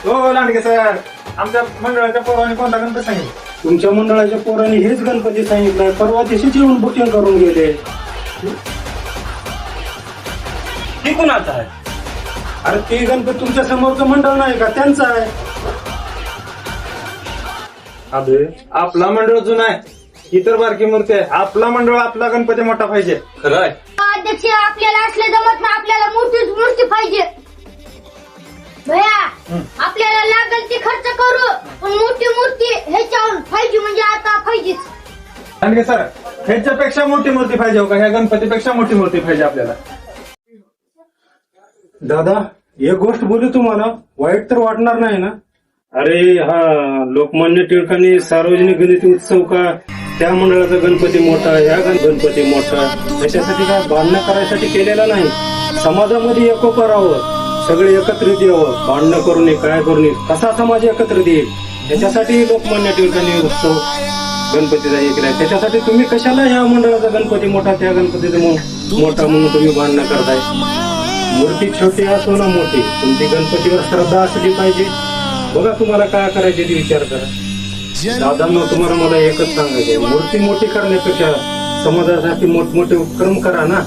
हो लांडगे सर, आमच्या मंडळाच्या पोरांनी कोणता गणपती सांगितलं? तुमच्या मंडळाच्या पोरांनी हेच गणपती सांगितलंय, परवा दिवशीच येऊन बुकिंग करून गेले. ती कुणाचा आहे? अरे ते गणपती तुमच्या समोरचं मंडळ नाही का, त्यांचं आहे. अबे आपला मंडळ जुना आहे, इतर बारकी मूर्ती आहे. आपला मंडळ आपला गणपती मोठा पाहिजे. खरं आहे. अध्यक्ष आपल्याला असले जमत ना, आपल्याला मोठीच मूर्ती पाहिजे. भया आपल्याला लागेल ती खर्च करू, पण मोठी मूर्ती ह्याच्यावर पाहिजे, म्हणजे आता पाहिजेच. लांडगे सर, ह्याच्यापेक्षा मोठी मूर्ती पाहिजे हो का? ह्या गणपतीपेक्षा मोठी मूर्ती पाहिजे आपल्याला. दादा एक गोष्ट बोलू तुम्हाला, वाईट तर वाटणार नाही ना? अरे हा लोकमान्य टिळकांनी सार्वजनिक गणपती उत्सव का, त्या मंडळाचा गणपती मोठा, ह्या गणपती मोठा, त्याच्यासाठी काय भांडणं करायसाठी केलेला नाही. समाजामध्ये एकोपा राहावं, सगळे एकत्रित यावं, भांडणं करू नये, काय करू नये, कसा समाज एकत्रित येईल त्याच्यासाठी लोकमान्य टिळकांनी उत्सव गणपतीचा हे केलाय. त्याच्यासाठी तुम्ही कशाला ह्या मंडळाचा गणपती मोठा, त्या गणपतीचा मोठा म्हणून तुम्ही भांडणं करताय? मूर्ती छोटी असो ना मोठी, तुमची गणपतीवर श्रद्धा असली पाहिजे. बघा तुम्हाला काय करायचे ते विचार करा. दादांना तुम्हाला मला एकच सांगायचं, मूर्ती मोठी करण्यापेक्षा समाजासाठी मोठमोठे उपक्रम करा ना.